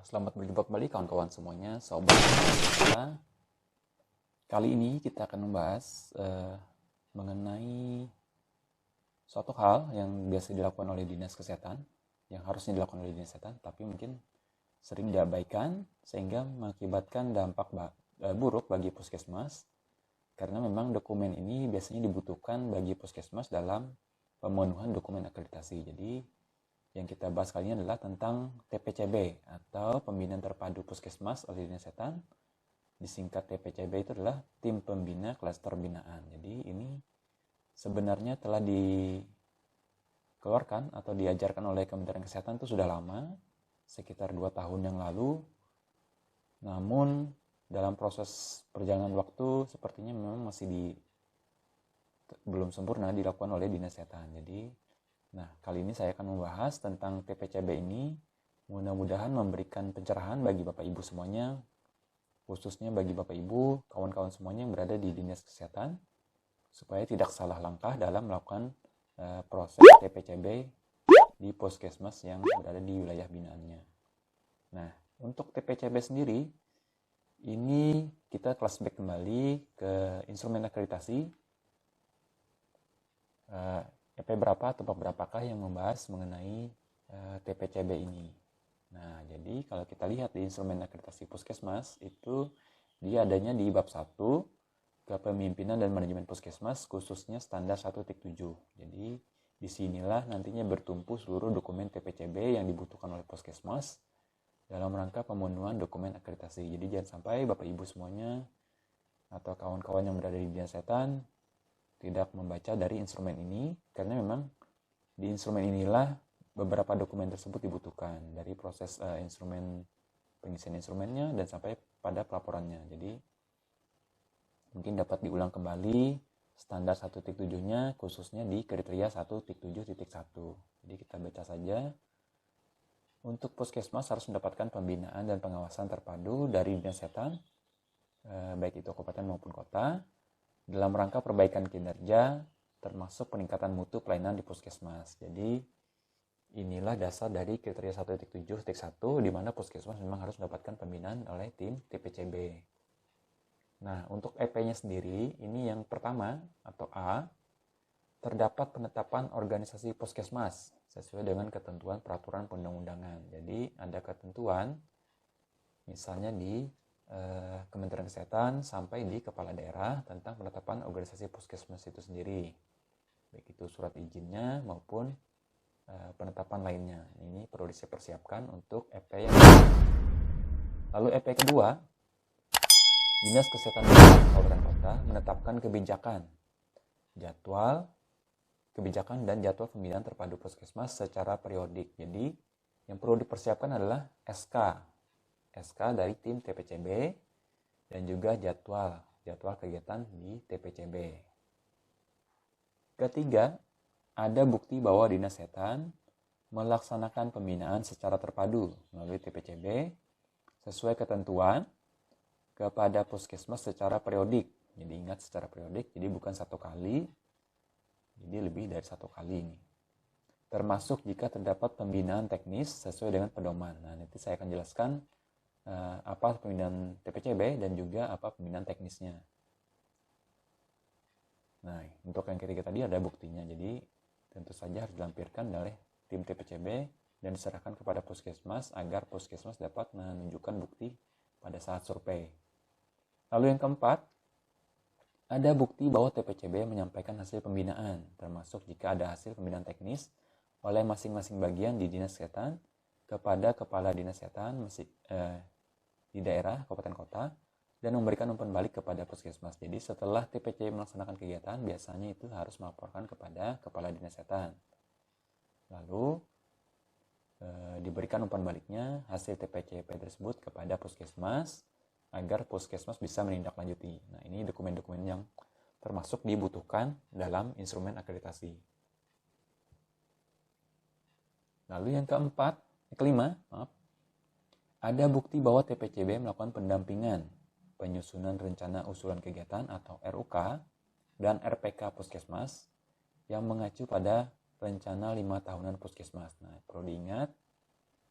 Selamat berjumpa kembali kawan-kawan semuanya, sobat kita. Kali ini kita akan membahas mengenai suatu hal yang biasa dilakukan oleh dinas kesehatan, yang harusnya dilakukan oleh dinas kesehatan, tapi mungkin sering diabaikan sehingga mengakibatkan dampak buruk bagi puskesmas. Karena memang dokumen ini biasanya dibutuhkan bagi puskesmas dalam pemenuhan dokumen akreditasi. Jadi yang kita bahas kali ini adalah tentang TPCB atau Pembinaan Terpadu Puskesmas oleh Dinas Kesehatan. Disingkat TPCB itu adalah Tim Pembina Klaster Binaan. Jadi ini sebenarnya telah dikeluarkan atau diajarkan oleh Kementerian Kesehatan itu sudah lama, sekitar 2 tahun yang lalu. Namun dalam proses perjalanan waktu sepertinya memang masih belum sempurna dilakukan oleh Dinas Kesehatan. Jadi kali ini saya akan membahas tentang TPCB ini, mudah-mudahan memberikan pencerahan bagi Bapak Ibu semuanya, khususnya bagi Bapak Ibu, kawan-kawan semuanya yang berada di Dinas Kesehatan, supaya tidak salah langkah dalam melakukan proses TPCB di puskesmas yang berada di wilayah binaannya. Nah, untuk TPCB sendiri, ini kita flashback kembali ke instrumen akreditasi. EP berapa atau bab berapakah yang membahas mengenai TPCB ini. Nah, jadi kalau kita lihat di instrumen akreditasi puskesmas itu dia adanya di bab 1 kepemimpinan dan manajemen puskesmas khususnya standar 1.7. Jadi disinilah nantinya bertumpu seluruh dokumen TPCB yang dibutuhkan oleh puskesmas dalam rangka pemenuhan dokumen akreditasi. Jadi jangan sampai Bapak Ibu semuanya atau kawan-kawan yang berada di Dinas Kesehatan tidak membaca dari instrumen ini, karena memang di instrumen inilah beberapa dokumen tersebut dibutuhkan dari proses instrumen pengisian instrumennya dan sampai pada pelaporannya. Jadi mungkin dapat diulang kembali standar 1.7-nya khususnya di kriteria 1.7.1. Jadi kita baca saja. Untuk puskesmas harus mendapatkan pembinaan dan pengawasan terpadu dari Dinas Kesehatan, baik itu kabupaten maupun kota, dalam rangka perbaikan kinerja termasuk peningkatan mutu pelayanan di puskesmas. Jadi inilah dasar dari kriteria 1.7.1 di mana puskesmas memang harus mendapatkan pembinaan oleh tim TPCB. Nah, untuk EP-nya sendiri, ini yang pertama atau A, terdapat penetapan organisasi puskesmas sesuai dengan ketentuan peraturan perundang-undangan. Jadi ada ketentuan misalnya di Kementerian Kesehatan sampai di kepala daerah tentang penetapan organisasi puskesmas itu sendiri, baik itu surat izinnya maupun penetapan lainnya. Ini perlu dipersiapkan untuk EP yang lalu EP kedua, Dinas Kesehatan Kabupaten Kota menetapkan kebijakan dan jadwal pembinaan terpadu puskesmas secara periodik. Jadi yang perlu dipersiapkan adalah SK dari tim TPCB dan juga jadwal kegiatan di TPCB. Ketiga, ada bukti bahwa Dinas Kesehatan melaksanakan pembinaan secara terpadu melalui TPCB sesuai ketentuan kepada puskesmas secara periodik. Jadi ingat secara periodik, jadi bukan satu kali, jadi lebih dari satu kali ini. Termasuk jika terdapat pembinaan teknis sesuai dengan pedoman. Nah, nanti saya akan jelaskan apa pembinaan TPCB dan juga apa pembinaan teknisnya. Nah, untuk yang ketiga tadi ada buktinya. Jadi tentu saja harus dilampirkan oleh tim TPCB dan diserahkan kepada puskesmas agar puskesmas dapat menunjukkan bukti pada saat survei. Lalu yang keempat, ada bukti bahwa TPCB menyampaikan hasil pembinaan, termasuk jika ada hasil pembinaan teknis oleh masing-masing bagian di Dinas Kesehatan kepada Kepala Dinas Kesehatan di daerah, kabupaten kota, dan memberikan umpan balik kepada puskesmas. Jadi setelah TPCB melaksanakan kegiatan, biasanya itu harus melaporkan kepada Kepala Dinas Kesehatan. Lalu diberikan umpan baliknya hasil TPCB tersebut kepada puskesmas, agar puskesmas bisa menindaklanjuti. Nah, ini dokumen-dokumen yang termasuk dibutuhkan dalam instrumen akreditasi. Lalu yang kelima, ada bukti bahwa TPCB melakukan pendampingan, penyusunan rencana usulan kegiatan atau RUK dan RPK puskesmas yang mengacu pada rencana 5 tahunan puskesmas. Nah, perlu diingat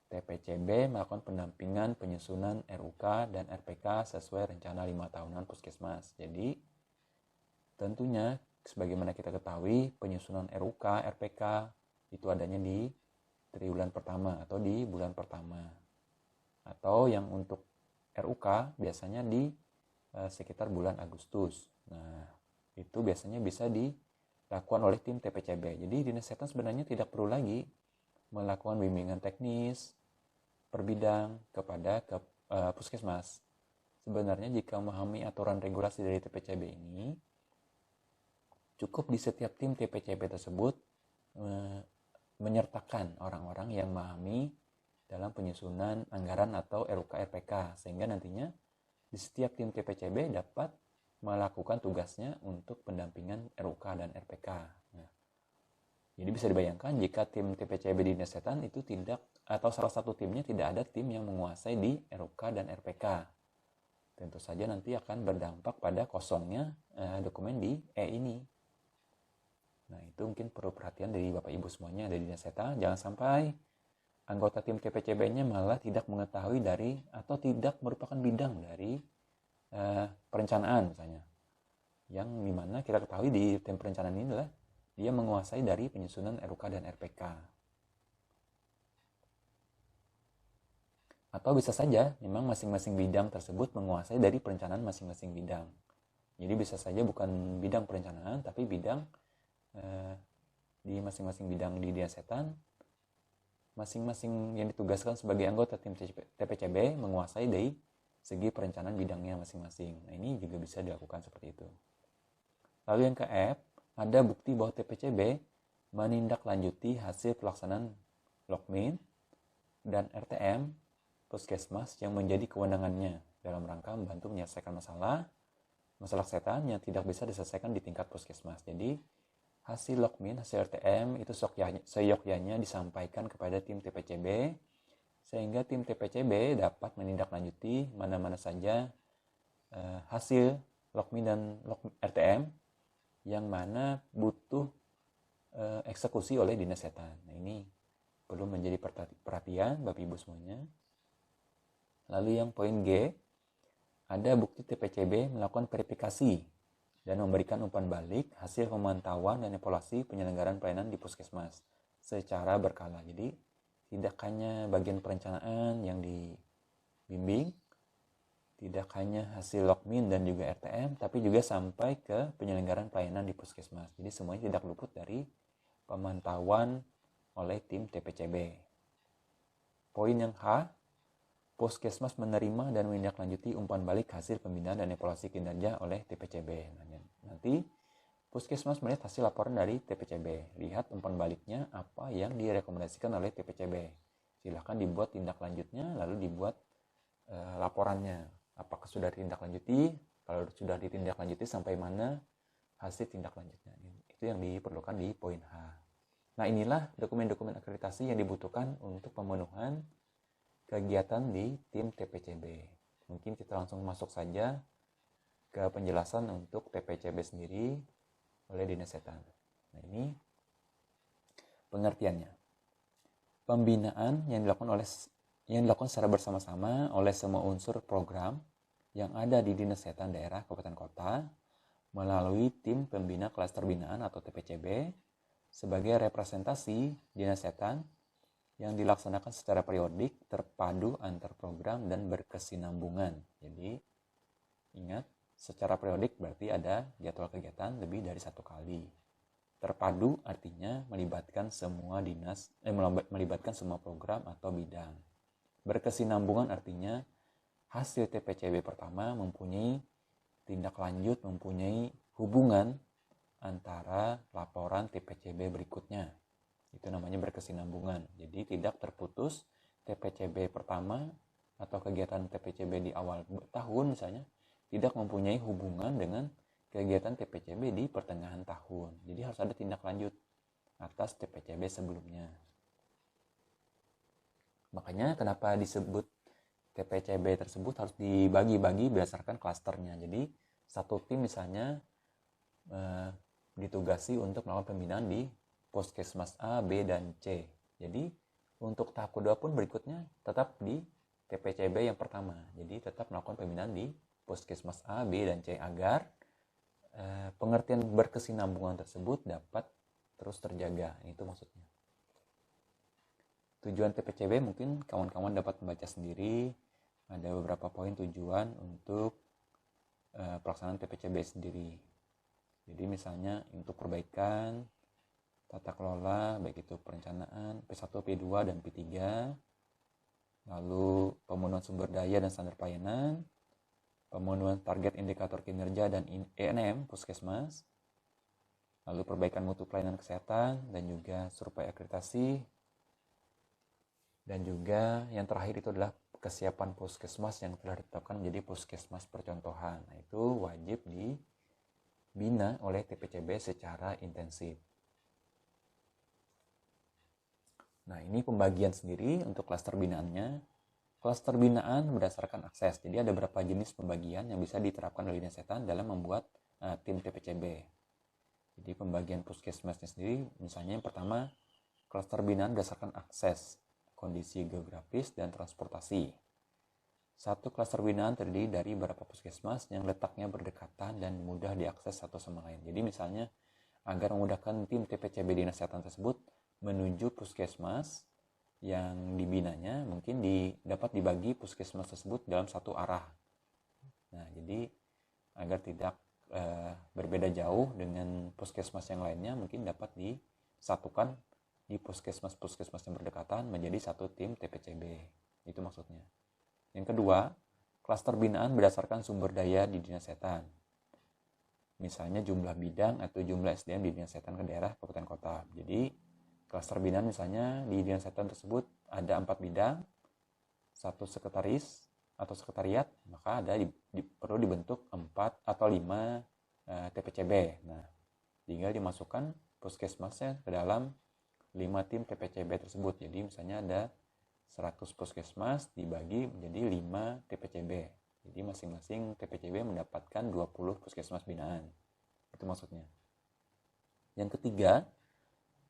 TPCB melakukan pendampingan penyusunan RUK dan RPK sesuai rencana 5 tahunan Puskesmas. Jadi tentunya sebagaimana kita ketahui penyusunan RUK, RPK itu adanya di triwulan pertama atau di bulan pertama. Atau yang untuk RUK biasanya di sekitar bulan Agustus. Nah, itu biasanya bisa dilakukan oleh tim TPCB. Jadi Dinas Kesehatan sebenarnya tidak perlu lagi melakukan bimbingan teknis per bidang kepada puskesmas. Sebenarnya jika memahami aturan regulasi dari TPCB ini, cukup di setiap tim TPCB tersebut menyertakan orang-orang yang memahami dalam penyusunan anggaran atau RUK RPK, sehingga nantinya di setiap tim TPCB dapat melakukan tugasnya untuk pendampingan RUK dan RPK. Nah, jadi bisa dibayangkan jika tim TPCB di Dinas Kesehatan itu tidak, atau salah satu timnya tidak ada tim yang menguasai di RUK dan RPK. Tentu saja nanti akan berdampak pada kosongnya dokumen di ini. Nah, itu mungkin perlu perhatian dari Bapak Ibu semuanya dari Dinas Kesehatan. Jangan sampai anggota tim TPCB-nya malah tidak mengetahui dari atau tidak merupakan bidang dari perencanaan misalnya. Yang dimana kita ketahui di tim perencanaan ini adalah dia menguasai dari penyusunan RUK dan RPK. Atau bisa saja memang masing-masing bidang tersebut menguasai dari perencanaan masing-masing bidang. Jadi bisa saja bukan bidang perencanaan, tapi bidang di masing-masing bidang di Dinas Kesehatan, masing-masing yang ditugaskan sebagai anggota tim TPCB menguasai dari segi perencanaan bidangnya masing-masing. Nah, ini juga bisa dilakukan seperti itu. Lalu yang ke F, ada bukti bahwa TPCB menindaklanjuti hasil pelaksanaan LOKMIN dan RTM Puskesmas yang menjadi kewenangannya dalam rangka membantu menyelesaikan masalah kesehatan yang tidak bisa diselesaikan di tingkat Puskesmas. Jadi hasil LOKMIN, hasil RTM itu seyogyanya disampaikan kepada tim TPCB sehingga tim TPCB dapat menindaklanjuti mana-mana saja hasil LOKMIN dan RTM yang mana butuh eksekusi oleh Dinas Kesehatan. Nah, ini perlu menjadi perhatian Bapak Ibu semuanya. Lalu yang poin G, ada bukti TPCB melakukan verifikasi dan memberikan umpan balik hasil pemantauan dan evaluasi penyelenggaraan pelayanan di Puskesmas secara berkala. Jadi tidak hanya bagian perencanaan yang dibimbing, tidak hanya hasil LOKMIN dan juga RTM, tapi juga sampai ke penyelenggaraan pelayanan di Puskesmas. Jadi semuanya tidak luput dari pemantauan oleh tim TPCB. Poin yang H, Puskesmas menerima dan menindaklanjuti umpan balik hasil pembinaan dan evaluasi kinerja oleh TPCB. Nanti Puskesmas melihat hasil laporan dari TPCB. Lihat umpan baliknya apa yang direkomendasikan oleh TPCB. Silahkan dibuat tindak lanjutnya, lalu dibuat laporannya. Apakah sudah ditindaklanjuti? Kalau sudah ditindaklanjuti sampai mana hasil tindak lanjutnya? Itu yang diperlukan di poin H. Nah, inilah dokumen-dokumen akreditasi yang dibutuhkan untuk pemenuhan kegiatan di tim TPCB. Mungkin kita langsung masuk saja ke penjelasan untuk TPCB sendiri oleh Dinas Kesehatan. Nah, ini pengertiannya. Pembinaan yang dilakukan secara bersama-sama oleh semua unsur program yang ada di Dinas Kesehatan daerah kabupaten kota melalui tim pembina klaster binaan atau TPCB sebagai representasi Dinas Kesehatan yang dilaksanakan secara periodik, terpadu antar program dan berkesinambungan. Jadi ingat, secara periodik berarti ada jadwal kegiatan lebih dari satu kali. Terpadu artinya melibatkan semua melibatkan semua program atau bidang. Berkesinambungan artinya hasil TPCB pertama mempunyai tindak lanjut, mempunyai hubungan antara laporan TPCB berikutnya. Itu namanya berkesinambungan. Jadi tidak terputus TPCB pertama atau kegiatan TPCB di awal tahun misalnya tidak mempunyai hubungan dengan kegiatan TPCB di pertengahan tahun. Jadi harus ada tindak lanjut atas TPCB sebelumnya. Makanya kenapa disebut TPCB tersebut harus dibagi-bagi berdasarkan klasternya. Jadi satu tim misalnya ditugasi untuk melakukan pembinaan di Puskesmas A, B, dan C. Jadi Untuk tahap kedua pun berikutnya tetap di TPCB yang pertama. Jadi tetap melakukan pembinaan di Puskesmas A, B, dan C agar pengertian berkesinambungan tersebut dapat terus terjaga. Itu maksudnya. Tujuan TPCB mungkin kawan-kawan dapat membaca sendiri. Ada beberapa poin tujuan untuk pelaksanaan TPCB sendiri. Jadi misalnya untuk perbaikan tata kelola, baik itu perencanaan P1, P2, dan P3, lalu pemenuhan sumber daya dan standar pelayanan, pemenuhan target indikator kinerja dan ENM Puskesmas, lalu perbaikan mutu pelayanan kesehatan, dan juga survei akreditasi, dan juga yang terakhir itu adalah kesiapan Puskesmas yang telah ditetapkan menjadi Puskesmas percontohan. Nah, itu wajib dibina oleh TPCB secara intensif. Nah, ini pembagian sendiri untuk klaster binaannya. Klaster binaan berdasarkan akses. Jadi ada beberapa jenis pembagian yang bisa diterapkan oleh Dinas Kesehatan dalam membuat tim TPCB. Jadi pembagian puskesmasnya sendiri, misalnya yang pertama, klaster binaan berdasarkan akses, kondisi geografis, dan transportasi. Satu klaster binaan terdiri dari beberapa puskesmas yang letaknya berdekatan dan mudah diakses satu sama lain. Jadi misalnya, agar memudahkan tim TPCB Dinas Kesehatan tersebut menuju puskesmas yang dibinanya, mungkin dapat dibagi puskesmas tersebut dalam satu arah. Nah, jadi agar tidak berbeda jauh dengan puskesmas yang lainnya, mungkin dapat disatukan di puskesmas-puskesmas yang berdekatan menjadi satu tim TPCB. Itu maksudnya. Yang kedua, klaster binaan berdasarkan sumber daya di Dinas Kesehatan. Misalnya jumlah bidang atau jumlah SDM di Dinas Kesehatan ke daerah, kabupaten, kota. Jadi klaster binaan misalnya di Dinas Kesehatan tersebut ada 4 bidang, 1 sekretaris atau sekretariat, maka perlu dibentuk 4 atau 5 TPCB. Nah, tinggal dimasukkan puskesmasnya ke dalam 5 tim TPCB tersebut. Jadi misalnya ada 100 puskesmas dibagi menjadi 5 TPCB. Jadi masing-masing TPCB mendapatkan 20 puskesmas binaan. Itu maksudnya. Yang ketiga,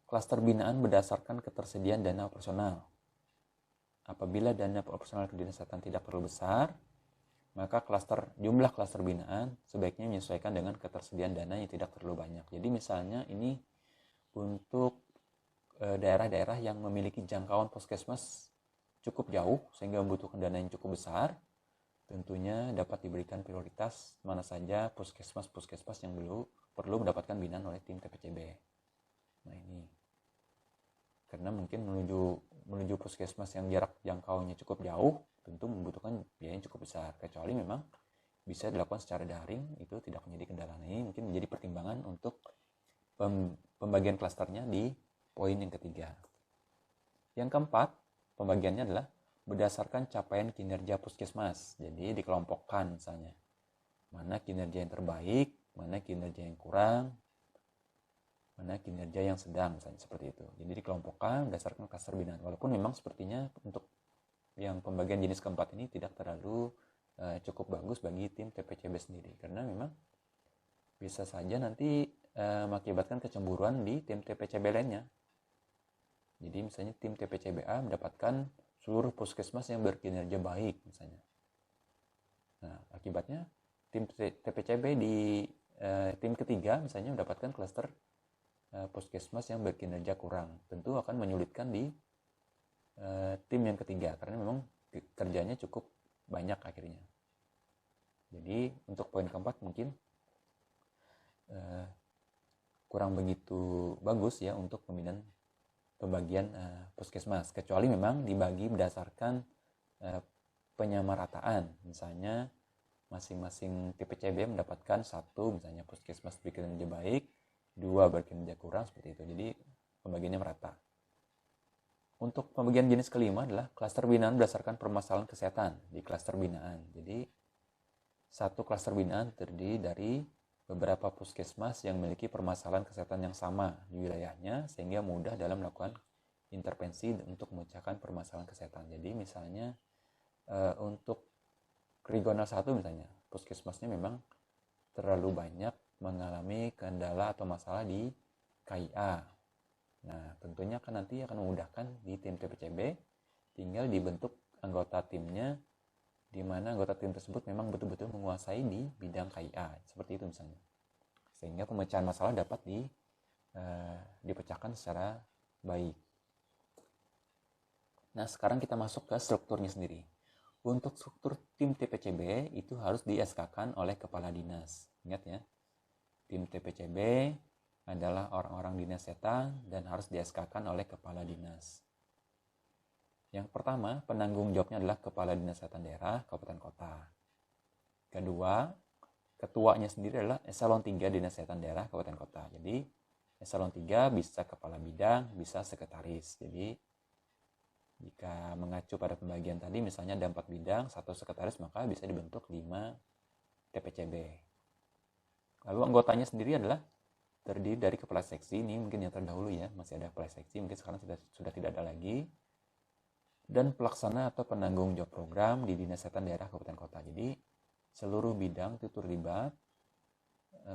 klaster binaan berdasarkan ketersediaan dana operasional. Apabila dana operasional Dinas Kesehatan tidak terlalu besar, maka jumlah klaster binaan sebaiknya menyesuaikan dengan ketersediaan dana yang tidak terlalu banyak. Jadi misalnya ini untuk daerah-daerah yang memiliki jangkauan puskesmas cukup jauh sehingga membutuhkan dana yang cukup besar, tentunya dapat diberikan prioritas mana saja puskesmas-puskesmas yang perlu mendapatkan binaan oleh tim TPCB. Nah, ini karena mungkin menuju puskesmas yang jarak jangkauannya cukup jauh, tentu membutuhkan biaya yang cukup besar. Kecuali memang bisa dilakukan secara daring, itu tidak menjadi kendala. Ini mungkin menjadi pertimbangan untuk pembagian klasternya di poin yang ketiga. Yang keempat, pembagiannya adalah berdasarkan capaian kinerja puskesmas. Jadi dikelompokkan misalnya, mana kinerja yang terbaik, mana kinerja yang kurang, mana kinerja yang sedang, misalnya seperti itu. Jadi dikelompokkan berdasarkan klaster binaan. Walaupun memang sepertinya untuk yang pembagian jenis keempat ini tidak terlalu cukup bagus bagi tim TPCB sendiri, karena memang bisa saja nanti mengakibatkan kecemburuan di tim TPCB lainnya. Jadi misalnya tim TPCB A mendapatkan seluruh puskesmas yang berkinerja baik misalnya. Nah, akibatnya tim TPCB di tim ketiga misalnya mendapatkan klaster puskesmas yang berkinerja kurang. Tentu akan menyulitkan di tim yang ketiga karena memang kerjanya cukup banyak akhirnya. Jadi untuk poin keempat mungkin kurang begitu bagus ya untuk pembagian puskesmas, kecuali memang dibagi berdasarkan penyamarataan. Misalnya masing-masing TPCB mendapatkan 1 misalnya puskesmas berkinerja baik, 2 berkinerja kurang, seperti itu. Jadi pembagiannya merata. Untuk pembagian jenis kelima adalah klaster binaan berdasarkan permasalahan kesehatan di klaster binaan. Jadi satu klaster binaan terdiri dari beberapa puskesmas yang memiliki permasalahan kesehatan yang sama di wilayahnya sehingga mudah dalam melakukan intervensi untuk memecahkan permasalahan kesehatan. Jadi misalnya untuk regional 1 misalnya, puskesmasnya memang terlalu banyak mengalami kendala atau masalah di KIA. Nah, tentunya kan nanti akan memudahkan di tim TPCB, tinggal dibentuk anggota timnya, di mana anggota tim tersebut memang betul-betul menguasai di bidang KIA, seperti itu misalnya. Sehingga pemecahan masalah dapat dipecahkan secara baik. Nah, sekarang kita masuk ke strukturnya sendiri. Untuk struktur tim TPCB itu harus di SK-kan oleh kepala dinas. Ingat ya, tim TPCB adalah orang-orang dinas setan dan harus di SK-kan oleh kepala dinas. Yang pertama, penanggung jawabnya adalah kepala dinas kesehatan daerah, kabupaten kota. Kedua, ketuanya sendiri adalah eselon 3 dinas kesehatan daerah, kabupaten kota. Jadi, eselon 3 bisa kepala bidang, bisa sekretaris. Jadi, jika mengacu pada pembagian tadi, misalnya ada 4 bidang, 1 sekretaris, maka bisa dibentuk 5 TPCB. Lalu anggotanya sendiri adalah terdiri dari kepala seksi, ini mungkin yang terdahulu ya, masih ada kepala seksi, mungkin sekarang sudah tidak ada lagi. Dan pelaksana atau penanggung jawab program di Dinas Kesehatan Daerah Kabupaten Kota. Jadi seluruh bidang itu terlibat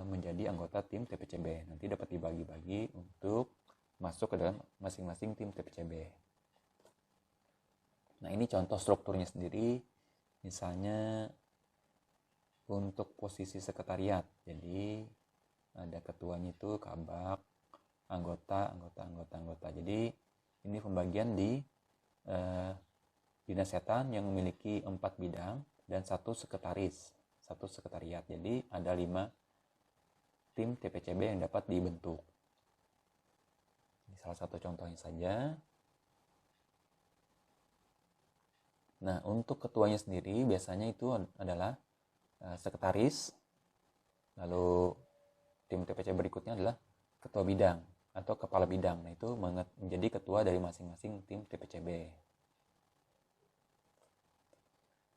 menjadi anggota tim TPCB. Nanti dapat dibagi-bagi untuk masuk ke dalam masing-masing tim TPCB. Nah, ini contoh strukturnya sendiri. Misalnya untuk posisi sekretariat. Jadi ada ketuanya itu kabak, anggota. Jadi ini pembagian di dinas kesehatan yang memiliki 4 bidang dan 1 sekretariat. Jadi ada 5 tim TPCB yang dapat dibentuk. Ini salah satu contohnya saja. Nah, untuk ketuanya sendiri biasanya itu adalah sekretaris. Lalu tim TPCB berikutnya adalah ketua bidang atau kepala bidang. Nah, itu menjadi ketua dari masing-masing tim TPCB.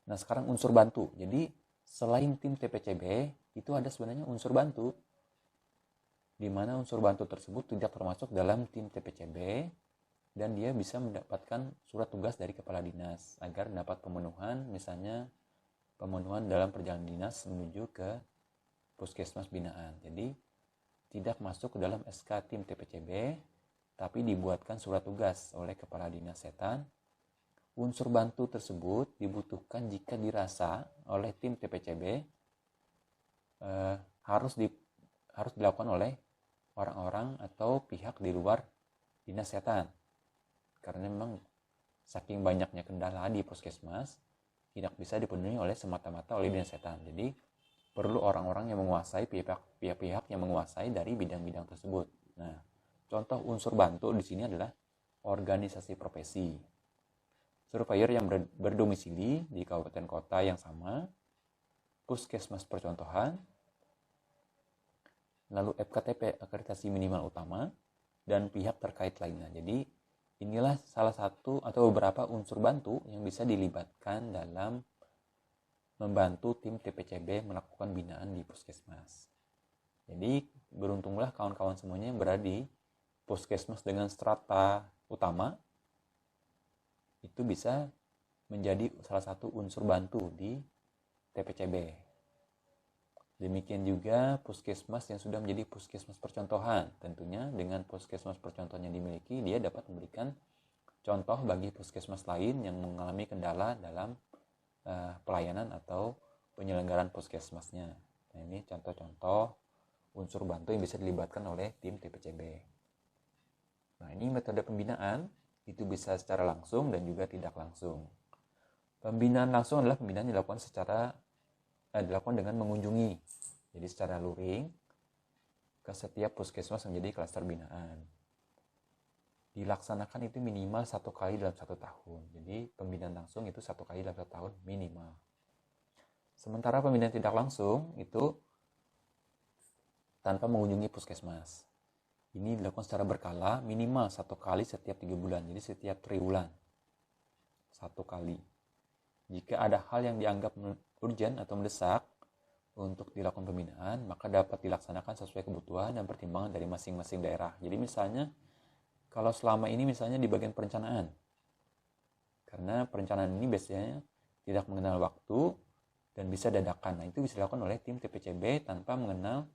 Nah, sekarang unsur bantu. Jadi, selain tim TPCB, itu ada sebenarnya unsur bantu. Di mana unsur bantu tersebut tidak termasuk dalam tim TPCB dan dia bisa mendapatkan surat tugas dari kepala dinas agar dapat pemenuhan, misalnya pemenuhan dalam perjalanan dinas menuju ke puskesmas binaan. Jadi, tidak masuk ke dalam SK tim TPCB, tapi dibuatkan surat tugas oleh kepala dinas setan. Unsur bantu tersebut dibutuhkan jika dirasa oleh tim TPCB harus dilakukan oleh orang-orang atau pihak di luar dinas setan. Karena memang saking banyaknya kendala di puskesmas, tidak bisa dipenuhi oleh semata-mata oleh dinas setan. Jadi perlu orang-orang yang menguasai, pihak-pihak yang menguasai dari bidang-bidang tersebut. Nah, contoh unsur bantu di sini adalah organisasi profesi. Surveyor yang berdomisili di kabupaten kota yang sama, puskesmas percontohan, lalu FKTP akreditasi minimal utama, dan pihak terkait lainnya. Jadi, inilah salah satu atau beberapa unsur bantu yang bisa dilibatkan dalam membantu tim TPCB melakukan binaan di puskesmas. Jadi beruntunglah kawan-kawan semuanya yang berada di puskesmas dengan strata utama itu bisa menjadi salah satu unsur bantu di TPCB. Demikian juga puskesmas yang sudah menjadi puskesmas percontohan. Tentunya dengan puskesmas percontohan yang dimiliki, dia dapat memberikan contoh bagi puskesmas lain yang mengalami kendala dalam pelayanan atau penyelenggaraan puskesmasnya. Nah, ini contoh-contoh unsur bantu yang bisa dilibatkan oleh tim TPCB. Nah, ini metode pembinaan itu bisa secara langsung dan juga tidak langsung. Pembinaan langsung adalah pembinaan yang dilakukan dengan mengunjungi. Jadi secara luring ke setiap puskesmas yang menjadi klaster binaan. Dilaksanakan itu minimal 1 kali dalam 1 tahun. Jadi pembinaan langsung itu 1 kali dalam 1 tahun minimal. Sementara pembinaan tidak langsung itu tanpa mengunjungi puskesmas. Ini dilakukan secara berkala minimal 1 kali setiap 3 bulan. Jadi setiap triwulan 1 kali. Jika ada hal yang dianggap urgent atau mendesak untuk dilakukan pembinaan, maka dapat dilaksanakan sesuai kebutuhan dan pertimbangan dari masing-masing daerah. Jadi misalnya kalau selama ini misalnya di bagian perencanaan, karena perencanaan ini biasanya tidak mengenal waktu dan bisa dadakan. Nah, itu bisa dilakukan oleh tim TPCB tanpa mengenal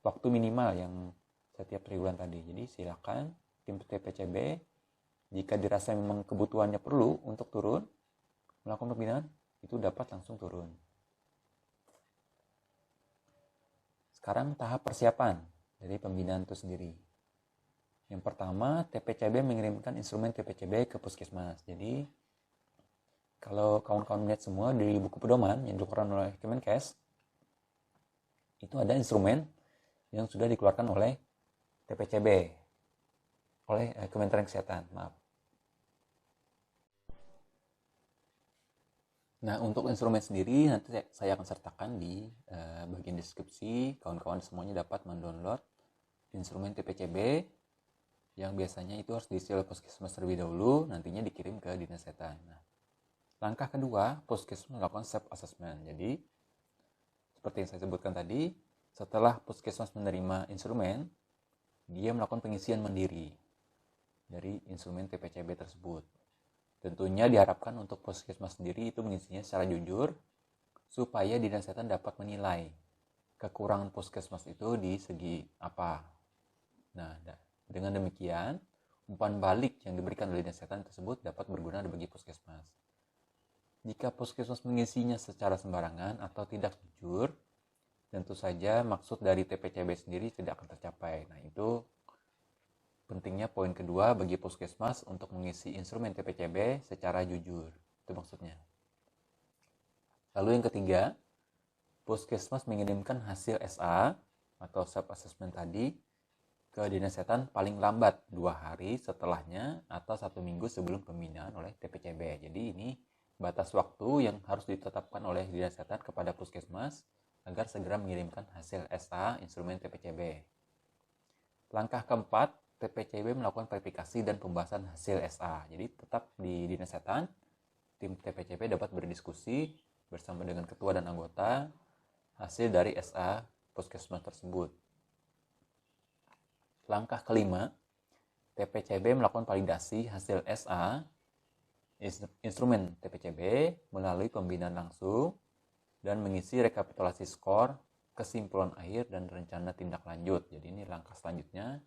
waktu minimal yang setiap triwulan tadi. Jadi silakan tim TPCB jika dirasa memang kebutuhannya perlu untuk turun melakukan pembinaan, itu dapat langsung turun. Sekarang tahap persiapan dari pembinaan itu sendiri. Yang pertama, TPCB mengirimkan instrumen TPCB ke puskesmas. Jadi kalau kawan-kawan lihat semua di buku pedoman yang dikeluarkan oleh Kemenkes, itu ada instrumen yang sudah dikeluarkan oleh TPCB, oleh Kementerian Kesehatan, maaf. Nah, untuk instrumen sendiri nanti saya akan sertakan di bagian deskripsi. Kawan-kawan semuanya dapat mendownload instrumen TPCB yang biasanya itu harus diisi oleh puskesmas terlebih dahulu, nantinya dikirim ke Dinas Kesehatan. Nah, langkah kedua, puskesmas melakukan self assessment. Jadi, seperti yang saya sebutkan tadi, setelah puskesmas menerima instrumen, dia melakukan pengisian mandiri dari instrumen TPCB tersebut. Tentunya diharapkan untuk puskesmas sendiri itu mengisinya secara jujur, supaya Dinas Kesehatan dapat menilai kekurangan puskesmas itu di segi apa. Nah, dengan demikian, umpan balik yang diberikan oleh Dinas Kesehatan tersebut dapat berguna bagi puskesmas. Jika puskesmas mengisinya secara sembarangan atau tidak jujur, tentu saja maksud dari TPCB sendiri tidak akan tercapai. Nah, itu pentingnya poin kedua bagi puskesmas untuk mengisi instrumen TPCB secara jujur. Itu maksudnya. Lalu yang ketiga, puskesmas mengirimkan hasil SA atau self assessment tadi ke Dinas Kesehatan paling lambat 2 hari setelahnya atau 1 minggu sebelum pembinaan oleh TPCB. Jadi ini batas waktu yang harus ditetapkan oleh Dinas Kesehatan kepada puskesmas agar segera mengirimkan hasil SA instrumen TPCB. Langkah keempat, TPCB melakukan verifikasi dan pembahasan hasil SA. Jadi tetap di Dinas Kesehatan, tim TPCB dapat berdiskusi bersama dengan ketua dan anggota hasil dari SA puskesmas tersebut. Langkah kelima, TPCB melakukan validasi hasil SA instrumen TPCB melalui pembinaan langsung dan mengisi rekapitulasi skor, kesimpulan akhir, dan rencana tindak lanjut. Jadi ini langkah selanjutnya,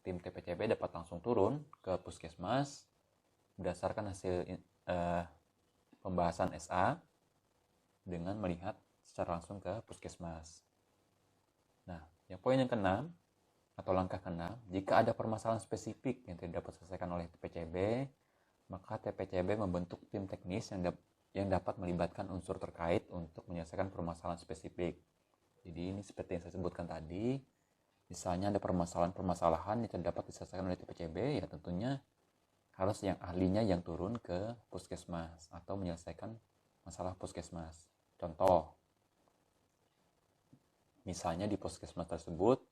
tim TPCB dapat langsung turun ke puskesmas berdasarkan hasil pembahasan SA dengan melihat secara langsung ke puskesmas. Nah, yang poin yang keenam atau langkah keenam, jika ada permasalahan spesifik yang tidak dapat diselesaikan oleh TPCB, maka TPCB membentuk tim teknis yang dapat melibatkan unsur terkait untuk menyelesaikan permasalahan spesifik. Jadi ini seperti yang saya sebutkan tadi, misalnya ada permasalahan-permasalahan yang tidak dapat diselesaikan oleh TPCB, ya tentunya harus yang ahlinya yang turun ke puskesmas atau menyelesaikan masalah puskesmas. Contoh, misalnya di puskesmas tersebut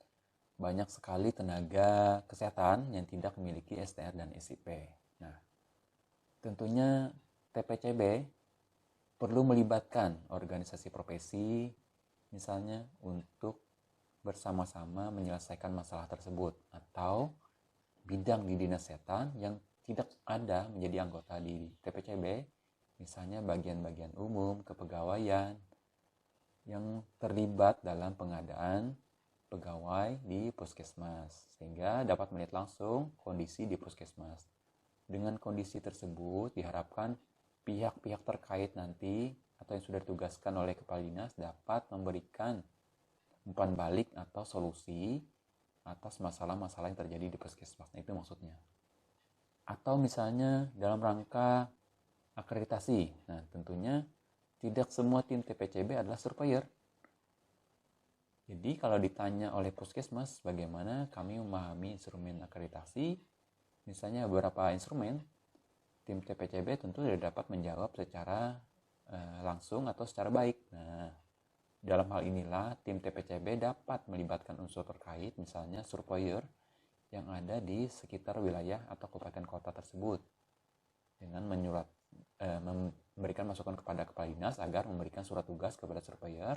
banyak sekali tenaga kesehatan yang tidak memiliki STR dan SIP. Nah, tentunya TPCB perlu melibatkan organisasi profesi misalnya untuk bersama-sama menyelesaikan masalah tersebut, atau bidang di Dinas Kesehatan yang tidak ada menjadi anggota di TPCB, misalnya bagian-bagian umum, kepegawaian yang terlibat dalam pengadaan pegawai di puskesmas, sehingga dapat melihat langsung kondisi di puskesmas. Dengan kondisi tersebut diharapkan pihak-pihak terkait nanti atau yang sudah ditugaskan oleh kepala dinas dapat memberikan umpan balik atau solusi atas masalah-masalah yang terjadi di puskesmas. Nah, itu maksudnya. Atau misalnya dalam rangka akreditasi. Nah, tentunya tidak semua tim TPCB adalah surveyor. Jadi kalau ditanya oleh puskesmas bagaimana kami memahami instrumen akreditasi, misalnya beberapa instrumen, tim TPCB tentu tidak dapat menjawab secara langsung atau secara baik. Nah, dalam hal inilah tim TPCB dapat melibatkan unsur terkait, misalnya surveyor yang ada di sekitar wilayah atau kabupaten kota tersebut, dengan memberikan masukan kepada kepala dinas agar memberikan surat tugas kepada surveyor,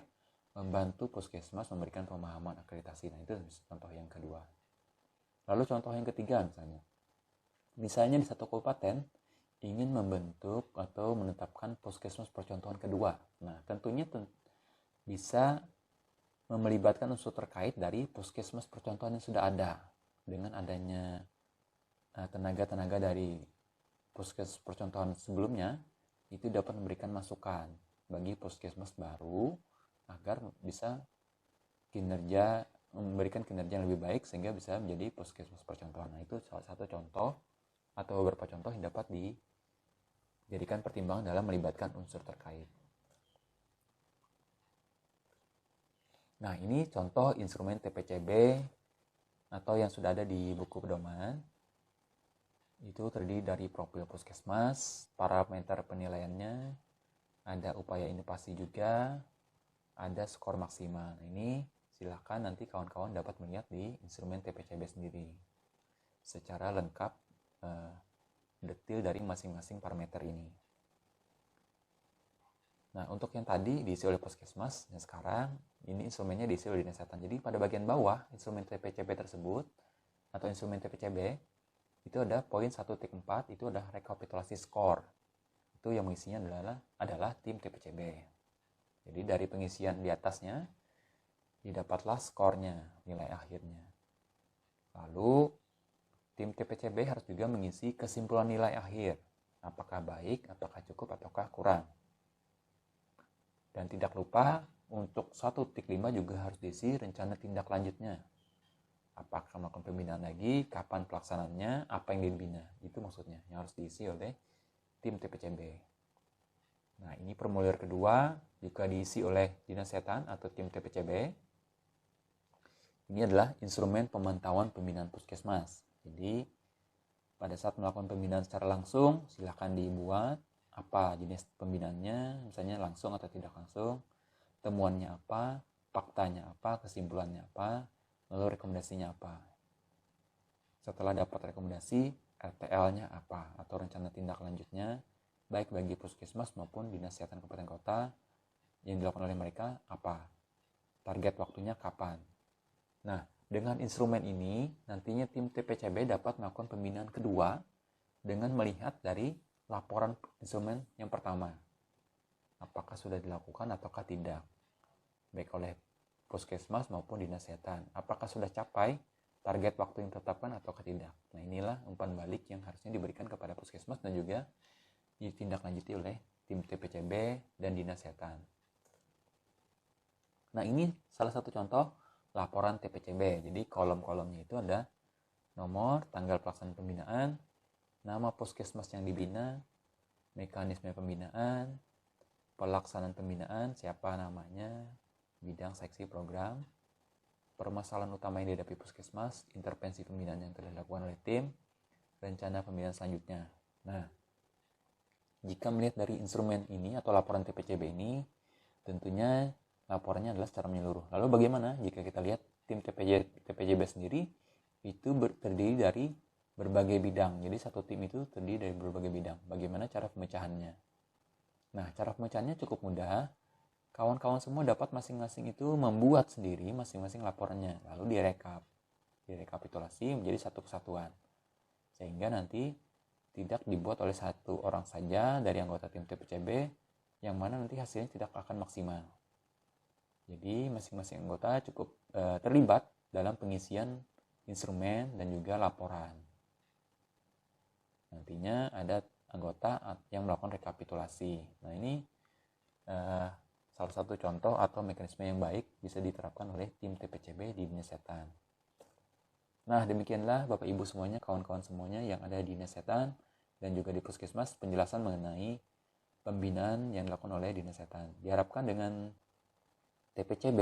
membantu puskesmas memberikan pemahaman akreditasi. Nah, itu contoh yang kedua. Lalu contoh yang ketiga misalnya di satu kabupaten ingin membentuk atau menetapkan puskesmas percontohan kedua. Nah, tentunya bisa melibatkan unsur terkait dari puskesmas percontohan yang sudah ada. Dengan adanya tenaga-tenaga dari puskesmas percontohan sebelumnya, itu dapat memberikan masukan bagi puskesmas baru agar bisa memberikan kinerja yang lebih baik sehingga bisa menjadi puskesmas percontohan. Nah, itu salah satu contoh atau beberapa contoh yang dapat dijadikan pertimbangan dalam melibatkan unsur terkait. Nah, ini contoh instrumen TPCB atau yang sudah ada di buku pedoman. Itu terdiri dari profil puskesmas, parameter penilaiannya, ada upaya inovasi juga, ada skor maksimal. Nah, ini silahkan nanti kawan-kawan dapat melihat di instrumen TPCB sendiri secara lengkap, detail dari masing-masing parameter ini. Nah, untuk yang tadi diisi oleh puskesmas, yang sekarang ini instrumennya diisi oleh dinas kesehatan. Jadi pada bagian bawah instrumen TPCB tersebut atau instrumen TPCB itu ada poin 1.4, itu ada rekapitulasi skor. Itu yang mengisinya adalah tim TPCB. Jadi dari pengisian di atasnya didapatlah skornya, nilai akhirnya. Lalu tim TPCB harus juga mengisi kesimpulan nilai akhir. Apakah baik, apakah cukup, ataukah kurang. Dan tidak lupa untuk 1.5 juga harus diisi rencana tindak lanjutnya. Apakah melakukan pembinaan lagi, kapan pelaksanaannya, apa yang dibina. Itu maksudnya yang harus diisi oleh tim TPCB. Nah, ini formulir kedua juga diisi oleh dinas kesehatan atau tim TPCB. Ini adalah instrumen pemantauan pembinaan puskesmas. Jadi, pada saat melakukan pembinaan secara langsung, silakan dibuat apa jenis pembinaannya, misalnya langsung atau tidak langsung, temuannya apa, faktanya apa, kesimpulannya apa, lalu rekomendasinya apa. Setelah dapat rekomendasi, RTL-nya apa, atau rencana tindak lanjutnya, baik bagi puskesmas maupun dinas kesehatan kabupaten kota yang dilakukan oleh mereka apa, target waktunya kapan. Nah, dengan instrumen ini, nantinya tim TPCB dapat melakukan pembinaan kedua dengan melihat dari laporan instrumen yang pertama. Apakah sudah dilakukan ataukah tidak, baik oleh puskesmas maupun dinas kesehatan. Apakah sudah capai target waktu yang ditetapkan ataukah tidak. Nah, inilah umpan balik yang harusnya diberikan kepada puskesmas dan juga ditindaklanjuti oleh tim TPCB dan dinas kesehatan. Nah, ini salah satu contoh laporan TPCB. Jadi kolom-kolomnya itu ada nomor, tanggal pelaksanaan pembinaan, nama puskesmas yang dibina, mekanisme pembinaan, pelaksanaan pembinaan, siapa namanya, bidang, seksi, program, permasalahan utama yang dihadapi puskesmas, intervensi pembinaan yang telah dilakukan oleh tim, rencana pembinaan selanjutnya. Nah, jika melihat dari instrumen ini atau laporan TPCB ini, tentunya laporannya adalah secara menyeluruh. Lalu bagaimana jika kita lihat tim TPCB sendiri itu terdiri dari berbagai bidang. Jadi satu tim itu terdiri dari berbagai bidang. Bagaimana cara pemecahannya? Nah, cara pemecahannya cukup mudah. Kawan-kawan semua dapat masing-masing itu membuat sendiri masing-masing laporannya. Lalu direkapitulasi menjadi satu kesatuan. Sehingga nanti tidak dibuat oleh satu orang saja dari anggota tim TPCB, yang mana nanti hasilnya tidak akan maksimal. Jadi masing-masing anggota cukup terlibat dalam pengisian instrumen dan juga laporan. Nantinya ada anggota yang melakukan rekapitulasi. Nah, ini salah satu contoh atau mekanisme yang baik bisa diterapkan oleh tim TPCB di dinas kesehatan. Nah, demikianlah Bapak Ibu semuanya, kawan-kawan semuanya yang ada di dinas kesehatan dan juga di puskesmas, penjelasan mengenai pembinaan yang dilakukan oleh dinas kesehatan. Diharapkan dengan TPCB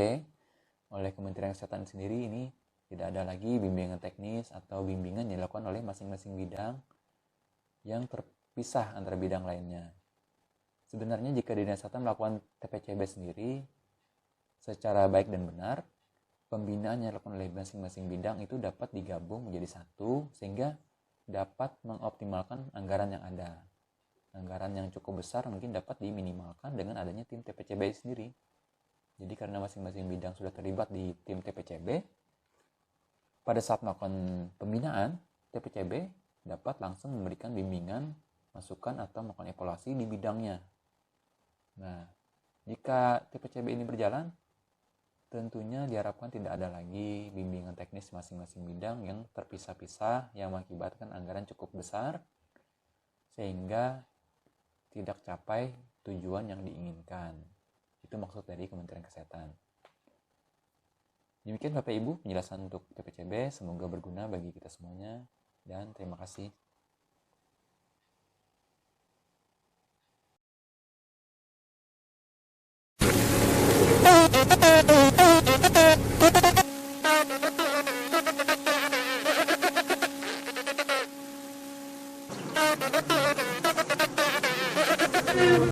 oleh Kementerian Kesehatan sendiri ini tidak ada lagi bimbingan teknis atau bimbingan yang dilakukan oleh masing-masing bidang yang terpisah antara bidang lainnya. Sebenarnya jika dinas kesehatan melakukan TPCB sendiri secara baik dan benar, pembinaan yang dilakukan oleh masing-masing bidang itu dapat digabung menjadi satu sehingga dapat mengoptimalkan anggaran yang ada. Anggaran yang cukup besar mungkin dapat diminimalkan dengan adanya tim TPCB sendiri. Jadi karena masing-masing bidang sudah terlibat di tim TPCB, pada saat melakukan pembinaan, TPCB dapat langsung memberikan bimbingan, masukan, atau melakukan evaluasi di bidangnya. Nah, jika TPCB ini berjalan, tentunya diharapkan tidak ada lagi bimbingan teknis masing-masing bidang yang terpisah-pisah yang mengakibatkan anggaran cukup besar sehingga tidak capai tujuan yang diinginkan. Itu maksud dari Kementerian Kesehatan. Demikian Bapak Ibu penjelasan untuk TPCB, semoga berguna bagi kita semuanya dan terima kasih.